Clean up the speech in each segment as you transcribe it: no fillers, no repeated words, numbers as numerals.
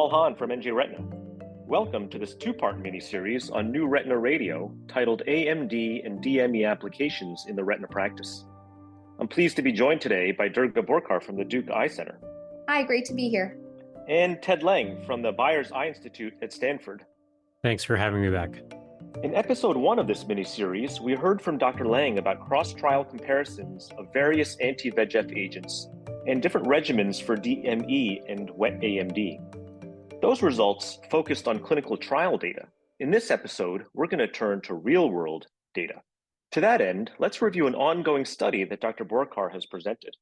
Paul Hahn from NJ Retina. Welcome to this two-part mini-series on new retina radio titled AMD and DME applications in the retina practice. I'm pleased to be joined today by Durga Borkar from the Duke Eye Center. Hi, great to be here. And Ted Leng from the Byers Eye Institute at Stanford. Thanks for having me back. In episode 1 of this mini-series, we heard from Dr. Leng about cross-trial comparisons of various anti-VEGF agents and different regimens for DME and wet AMD. Those results focused on clinical trial data. In this episode, we're going to turn to real-world data. To that end, let's review an ongoing study that Dr. Borkar has presented.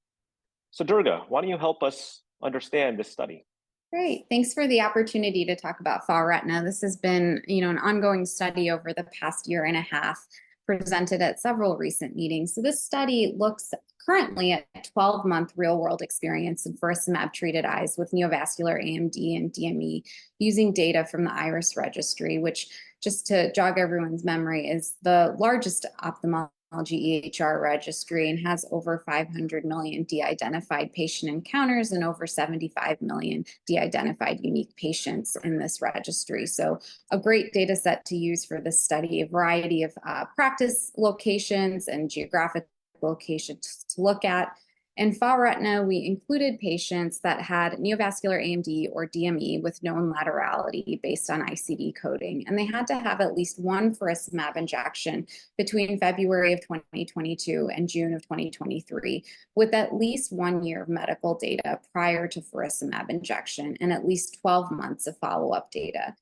So Durga, why don't you help us understand this study? Great. Thanks for the opportunity to talk about FARETINA. This has been, an ongoing study over the past year and a half, presented at several recent meetings. So this study looks currently at 12-month real-world experience in faricimab-treated eyes with neovascular AMD and DME using data from the IRIS Registry, which, just to jog everyone's memory, is the largest ophthalmology EHR registry and has over 500 million de-identified patient encounters and over 75 million de-identified unique patients in this registry. So a great data set to use for this study, a variety of practice locations and geographic locations to look at. In FARETINA, we included patients that had neovascular AMD or DME with known laterality based on ICD coding, and they had to have at least one faricimab injection between February of 2022 and June of 2023, with at least 1 year of medical data prior to faricimab injection and at least 12 months of follow-up data.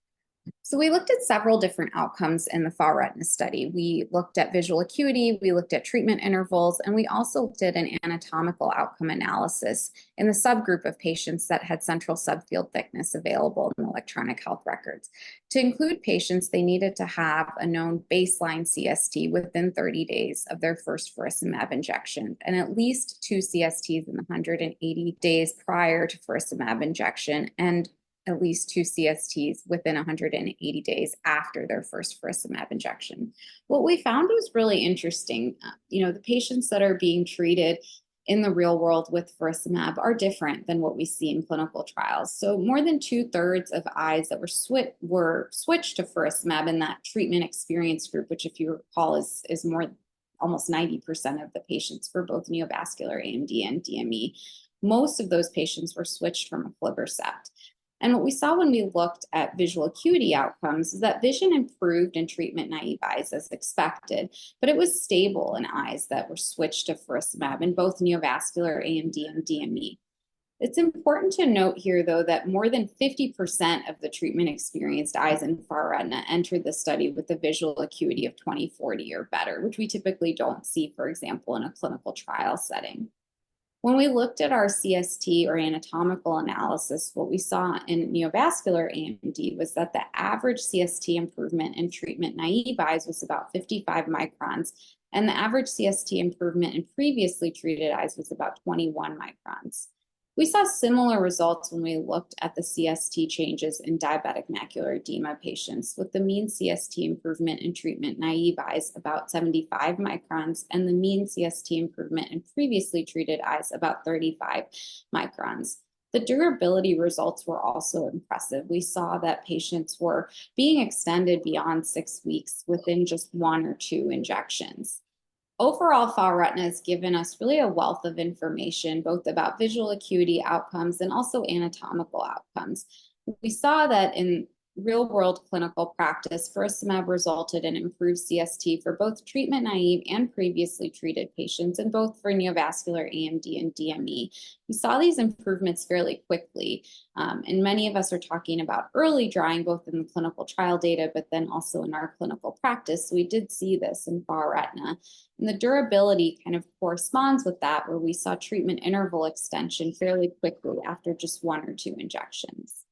So we looked at several different outcomes in the FARETINA study. We looked at visual acuity, we looked at treatment intervals, and we also did an anatomical outcome analysis in the subgroup of patients that had central subfield thickness available in electronic health records. To include patients, they needed to have a known baseline CST within 30 days of their first faricimab injection, and at least 2 CSTs in the 180 days prior to faricimab injection, and at least 2 CSTs within 180 days after their first faricimab injection. What we found was really interesting. The patients that are being treated in the real world with faricimab are different than what we see in clinical trials. So more than 2/3 of eyes that were switched to faricimab in that treatment experience group, which if you recall is almost 90% of the patients for both neovascular AMD and DME. Most of those patients were switched from aflibercept. And what we saw when we looked at visual acuity outcomes is that vision improved in treatment-naive eyes as expected, but it was stable in eyes that were switched to faricimab in both neovascular AMD and DME. It's important to note here, though, that more than 50% of the treatment-experienced eyes in FARETINA entered the study with a visual acuity of 20/40 or better, which we typically don't see, for example, in a clinical trial setting. When we looked at our CST or anatomical analysis, what we saw in neovascular AMD was that the average CST improvement in treatment-naive eyes was about 55 microns, and the average CST improvement in previously treated eyes was about 21 microns. We saw similar results when we looked at the CST changes in diabetic macular edema patients, with the mean CST improvement in treatment-naive eyes about 75 microns and the mean CST improvement in previously treated eyes about 35 microns. The durability results were also impressive. We saw that patients were being extended beyond 6 weeks within just 1 or 2 injections. Overall, FARETINA has given us really a wealth of information, both about visual acuity outcomes and also anatomical outcomes. We saw that in real-world clinical practice, faricimab resulted in improved CST for both treatment-naive and previously treated patients, and both for neovascular AMD and DME. We saw these improvements fairly quickly, and many of us are talking about early drying, both in the clinical trial data, but then also in our clinical practice. So we did see this in FARETINA. And the durability kind of corresponds with that, where we saw treatment interval extension fairly quickly after just 1 or 2 injections.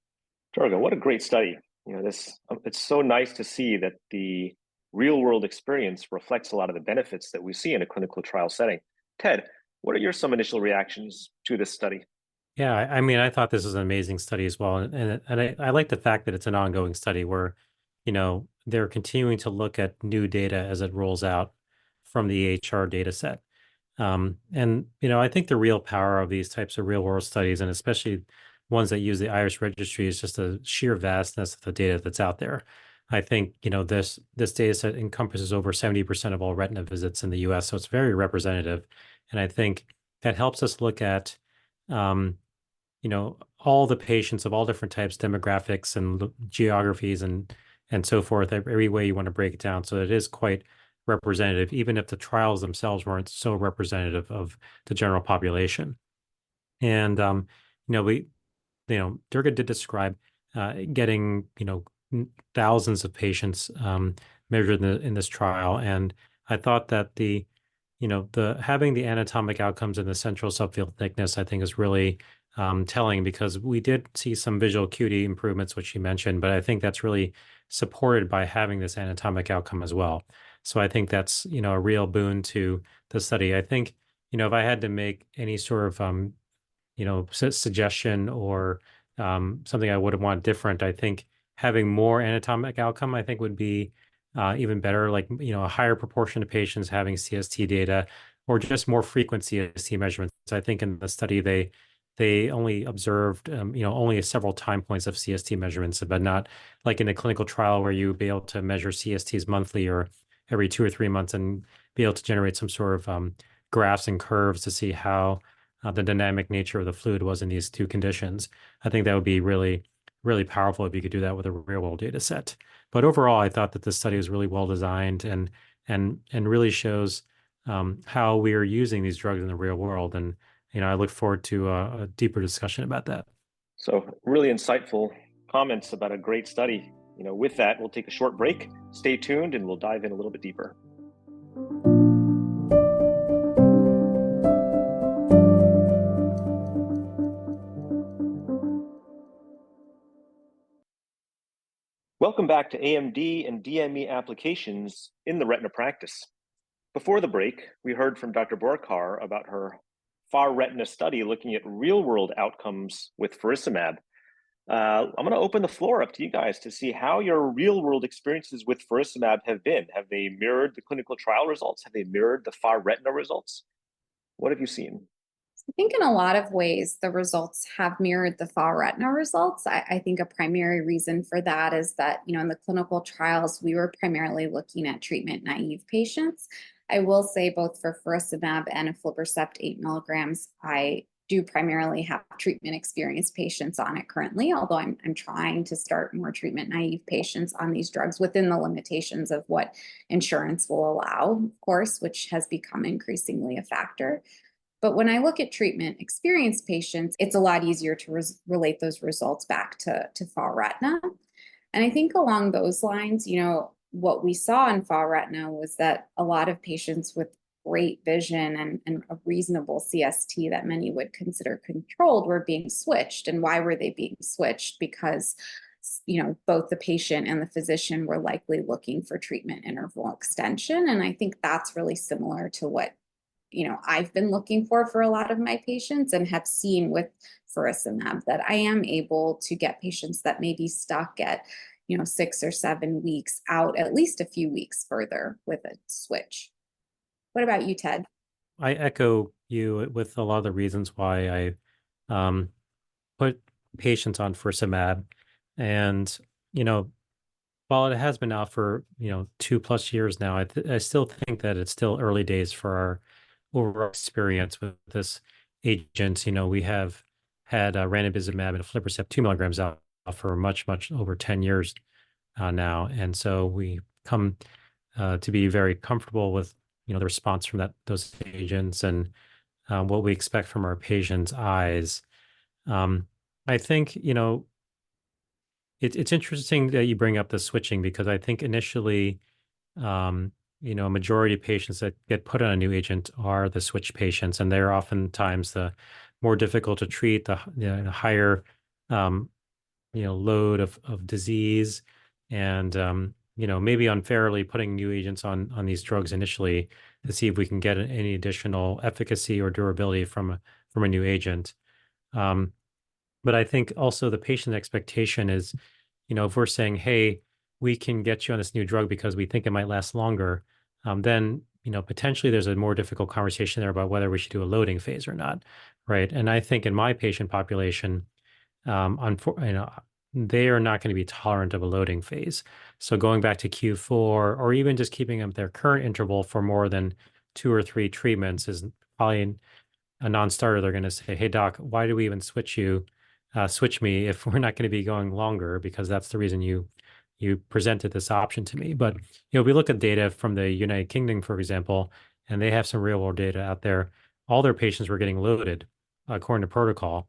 Durga, what a great study. It's so nice to see that the real-world experience reflects a lot of the benefits that we see in a clinical trial setting. Ted, what are some initial reactions to this study? Yeah, I thought this was an amazing study as well. And I like the fact that it's an ongoing study where, they're continuing to look at new data as it rolls out from the EHR data set. I think the real power of these types of real world studies, and especially ones that use the IRIS registry is just the sheer vastness of the data that's out there. I think, this data set encompasses over 70% of all retina visits in the US, so it's very representative. And I think that helps us look at, all the patients of all different types, demographics and geographies and so forth, every way you want to break it down. So it is quite representative, even if the trials themselves weren't so representative of the general population. And, Durga did describe getting, thousands of patients measured in this trial. And I thought that the having the anatomic outcomes in the central subfield thickness, I think is really telling, because we did see some visual acuity improvements, which you mentioned, but I think that's really supported by having this anatomic outcome as well. So I think that's, a real boon to the study. I think, if I had to make any sort of, suggestion or something I would want different, I think having more anatomic outcome, I think would be even better, like, a higher proportion of patients having CST data or just more frequent CST measurements. I think in the study, they only observed, only several time points of CST measurements, but not like in a clinical trial where you'd be able to measure CSTs monthly or every 2 or 3 months and be able to generate some sort of graphs and curves to see how the dynamic nature of the fluid was in these two conditions. I think that would be really, really powerful if you could do that with a real world data set. But overall, I thought that this study was really well designed and really shows how we are using these drugs in the real world. And I look forward to a deeper discussion about that. So really insightful comments about a great study. With that, we'll take a short break. Stay tuned and we'll dive in a little bit deeper. Welcome back to AMD and DME applications in the retina practice. Before the break, we heard from Dr. Borkar about her FARETINA study looking at real-world outcomes with faricimab. I'm going to open the floor up to you guys to see how your real-world experiences with faricimab have been. Have they mirrored the clinical trial results? Have they mirrored the FARETINA results? What have you seen? I think in a lot of ways, the results have mirrored the FARETINA results. I think a primary reason for that is that, in the clinical trials, we were primarily looking at treatment-naive patients. I will say both for faricimab and aflibercept 8 milligrams, I do primarily have treatment-experienced patients on it currently, although I'm trying to start more treatment-naive patients on these drugs within the limitations of what insurance will allow, of course, which has become increasingly a factor. But when I look at treatment-experienced patients, it's a lot easier to relate those results back to FARETINA. And I think along those lines, what we saw in FARETINA was that a lot of patients with great vision and a reasonable CST that many would consider controlled were being switched. And why were they being switched? Because both the patient and the physician were likely looking for treatment interval extension. And I think that's really similar to what I've been looking for a lot of my patients and have seen with faricimab, that I am able to get patients that may be stuck at 6 or 7 weeks out, at least a few weeks further with a switch. What about you, Ted? I echo you with a lot of the reasons why I put patients on faricimab. And, while it has been out for, 2+ years now, I still think that it's still early days for our overall experience with this agent. We have had ranibizumab and aflibercept 2 milligrams out for much, much over 10 years now. And so we come to be very comfortable with, the response from those agents and what we expect from our patients' eyes. I think, it's interesting that you bring up the switching, because I think initially, a majority of patients that get put on a new agent are the switch patients, and they're oftentimes the more difficult to treat, the higher, load of disease, and maybe unfairly putting new agents on these drugs initially to see if we can get any additional efficacy or durability from a new agent. But I think also the patient expectation is, if we're saying, hey, we can get you on this new drug because we think it might last longer, then, potentially there's a more difficult conversation there about whether we should do a loading phase or not, right? And I think in my patient population, they are not going to be tolerant of a loading phase. So going back to Q4, or even just keeping them at their current interval for more than 2 or 3 treatments is probably a non-starter. They're going to say, "Hey doc, why do we even switch me if we're not going to be going longer? Because that's the reason you presented this option to me." But we look at data from the United Kingdom, for example, and they have some real world data out there. All their patients were getting loaded according to protocol,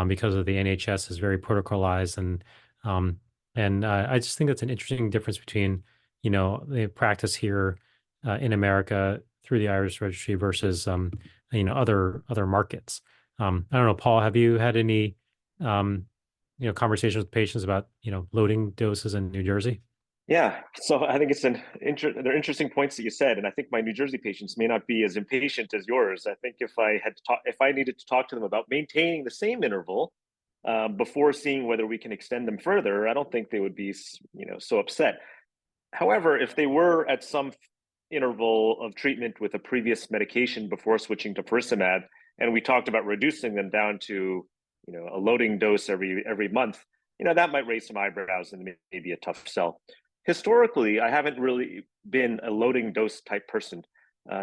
because of the NHS is very protocolized, um, and I just think that's an interesting difference between the practice here in America through the IRIS registry versus other markets. I don't know, Paul, have you had any conversations with patients about loading doses in New Jersey? Yeah, so I think they're interesting points that you said, and I think my New Jersey patients may not be as impatient as yours. I think if I needed to talk to them about maintaining the same interval before seeing whether we can extend them further, I don't think they would be so upset. However, if they were at some interval of treatment with a previous medication before switching to faricimab, and we talked about reducing them down to a loading dose every month, that might raise some eyebrows and maybe a tough sell. Historically, I haven't really been a loading dose type person.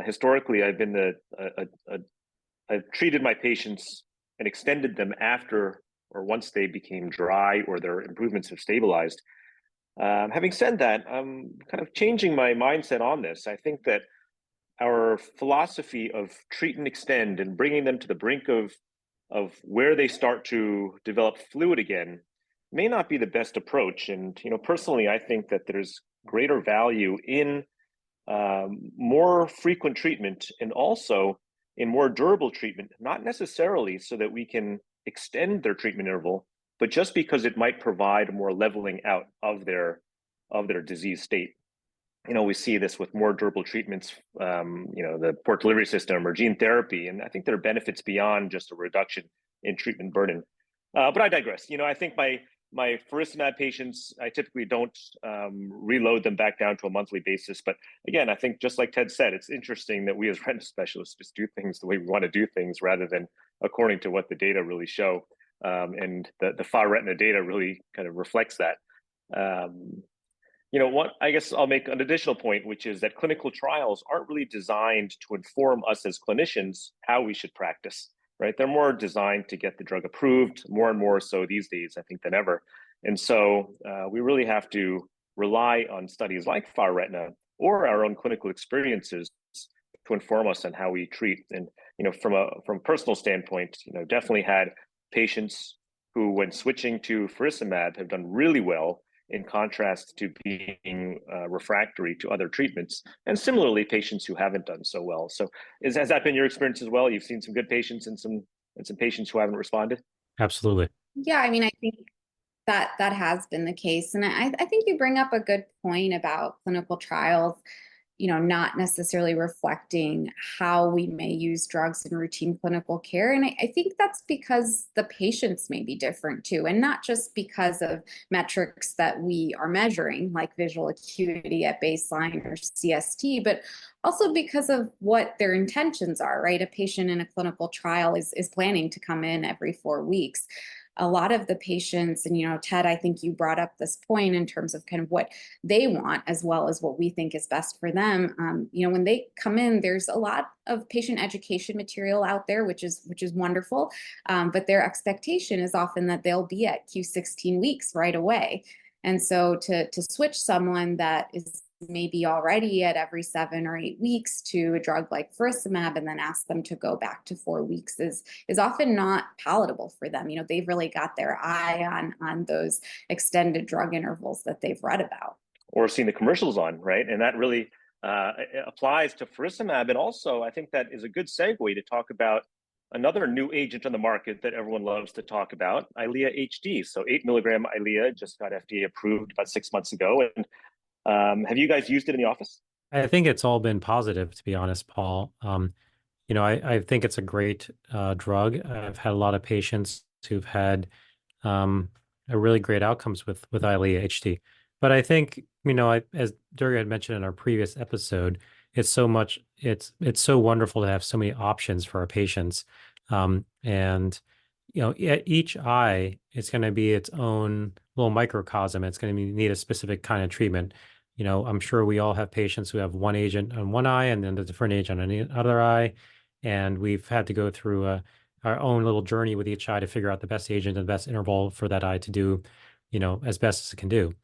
Historically, I've treated my patients and extended them after or once they became dry or their improvements have stabilized. Having said that, I'm kind of changing my mindset on this. I think that our philosophy of treat and extend and bringing them to the brink of where they start to develop fluid again may not be the best approach. And personally, I think that there's greater value in more frequent treatment and also in more durable treatment, not necessarily so that we can extend their treatment interval, but just because it might provide more leveling out of their disease state. We see this with more durable treatments, the port delivery system or gene therapy, and I think there are benefits beyond just a reduction in treatment burden. But I digress. I think my faricimab patients, I typically don't reload them back down to a monthly basis. But again, I think just like Ted said, it's interesting that we as retina specialists just do things the way we want to do things rather than according to what the data really show. And the FARETINA data really kind of reflects that. I guess I'll make an additional point, which is that clinical trials aren't really designed to inform us as clinicians how we should practice, right? They're more designed to get the drug approved, more and more so these days, I think, than ever. And so we really have to rely on studies like FARETINA or our own clinical experiences to inform us on how we treat. And from a personal standpoint, definitely had patients who, when switching to faricimab, have done really well, in contrast to being refractory to other treatments, and similarly patients who haven't done so well. So has that been your experience as well? You've seen some good patients and some patients who haven't responded? Absolutely. Yeah, I mean, I think that has been the case. And I think you bring up a good point about clinical trials, not necessarily reflecting how we may use drugs in routine clinical care. And I think that's because the patients may be different too, and not just because of metrics that we are measuring, like visual acuity at baseline or CST, but also because of what their intentions are, right? A patient in a clinical trial is planning to come in every 4 weeks. A lot of the patients, and Ted, I think you brought up this point in terms of kind of what they want as well as what we think is best for them. When they come in, there's a lot of patient education material out there, which is wonderful. But their expectation is often that they'll be at Q16 weeks right away. And so to switch someone that is maybe already at every 7 or 8 weeks to a drug like faricimab and then ask them to go back to 4 weeks is often not palatable for them. They've really got their eye on those extended drug intervals that they've read about or seen the commercials on, right? And that really applies to faricimab. And also, I think that is a good segue to talk about another new agent on the market that everyone loves to talk about, Eylea HD. So 8 milligram Eylea just got FDA approved about 6 months ago. And have you guys used it in the office? I think it's all been positive, to be honest, Paul. I think it's a great drug. I've had a lot of patients who've had a really great outcomes with Eylea HD. But I think, as Durga had mentioned in our previous episode, it's so wonderful to have so many options for our patients. And each eye is going to be its own little microcosm. It's going to need a specific kind of treatment. I'm sure we all have patients who have one agent on one eye and then a different agent on the other eye. And we've had to go through our own little journey with each eye to figure out the best agent and the best interval for that eye to do, as best as it can do.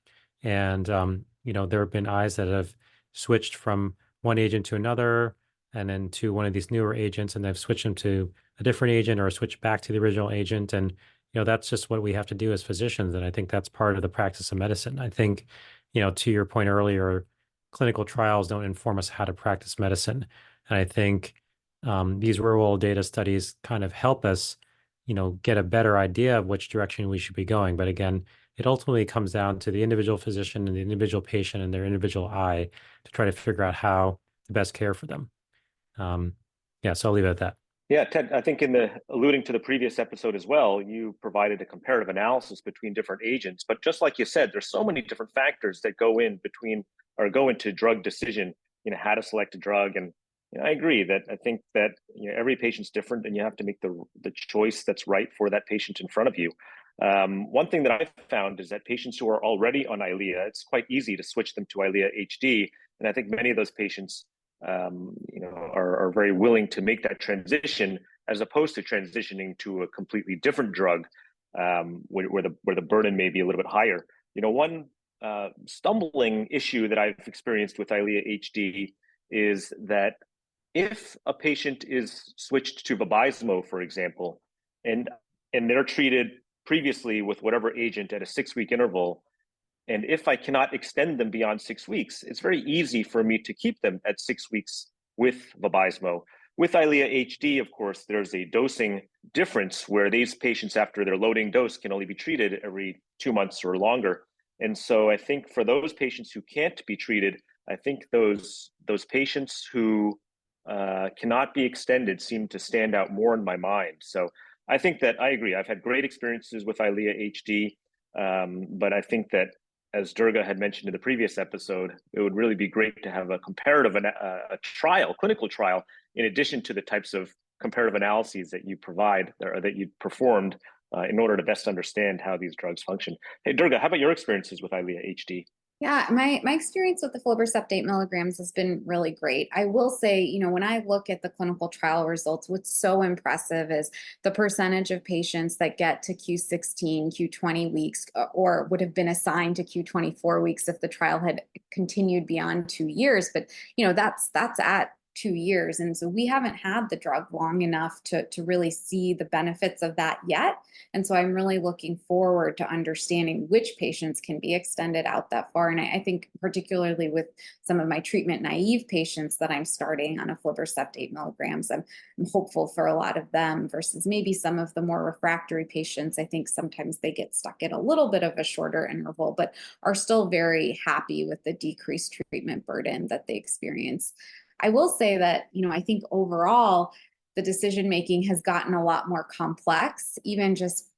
And, there have been eyes that have switched from one agent to another and then to one of these newer agents, and they've switched them to a different agent or switch back to the original agent. And, that's just what we have to do as physicians. And I think that's part of the practice of medicine. I think, to your point earlier, clinical trials don't inform us how to practice medicine. And I think these real world data studies kind of help us, get a better idea of which direction we should be going. But again, it ultimately comes down to the individual physician and the individual patient and their individual eye to try to figure out how to best care for them. So I'll leave it at that. Yeah, Ted, I think alluding to the previous episode as well, you provided a comparative analysis between different agents. But just like you said, there's so many different factors that go into drug decision, how to select a drug. And I agree that I think that every patient's different and you have to make the choice that's right for that patient in front of you. One thing that I've found is that patients who are already on Eylea, it's quite easy to switch them to Eylea HD. And I think many of those patients are very willing to make that transition as opposed to transitioning to a completely different drug where the burden may be a little bit higher. One stumbling issue that I've experienced with Eylea HD is that if a patient is switched to Vabysmo, for example, and they're treated previously with whatever agent at a 6-week interval, and if I cannot extend them beyond 6 weeks, it's very easy for me to keep them at 6 weeks with Vabysmo. With Eylea HD, of course, there's a dosing difference where these patients, after their loading dose, can only be treated every 2 months or longer. And so I think for those patients who can't be treated, I think those patients who cannot be extended seem to stand out more in my mind. So I think that I agree. I've had great experiences with Eylea HD, but I think that, as Durga had mentioned in the previous episode, it would really be great to have a comparative clinical trial, in addition to the types of comparative analyses that you provide or that you performed in order to best understand how these drugs function. Hey, Durga, how about your experiences with Eylea HD? Yeah, my experience with the aflibercept 8 milligrams has been really great. I will say, when I look at the clinical trial results, what's so impressive is the percentage of patients that get to Q16, Q20 weeks, or would have been assigned to Q24 weeks if the trial had continued beyond 2 years. But, that's at 2 years. And so we haven't had the drug long enough to really see the benefits of that yet. And so I'm really looking forward to understanding which patients can be extended out that far. And I think particularly with some of my treatment naive patients that I'm starting on aflibercept 8 milligrams, I'm hopeful for a lot of them versus maybe some of the more refractory patients. I think sometimes they get stuck at a little bit of a shorter interval, but are still very happy with the decreased treatment burden that they experience. I will say that, I think overall, the decision-making has gotten a lot more complex. Even just,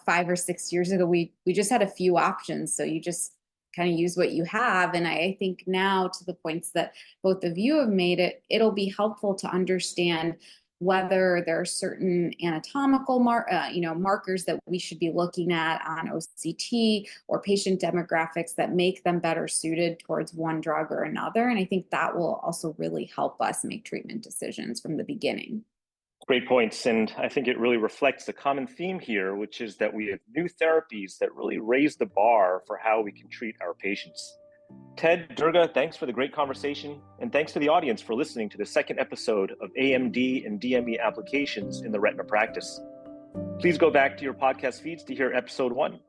5 or 6 years ago, we just had a few options. So you just kind of use what you have. And I think now, to the points that both of you have made, it'll be helpful to understand whether there are certain anatomical markers that we should be looking at on OCT or patient demographics that make them better suited towards one drug or another. And I think that will also really help us make treatment decisions from the beginning. Great points. And I think it really reflects the common theme here, which is that we have new therapies that really raise the bar for how we can treat our patients. Ted, Durga, thanks for the great conversation. And thanks to the audience for listening to the second episode of AMD and DME applications in the retina practice. Please go back to your podcast feeds to hear episode 1.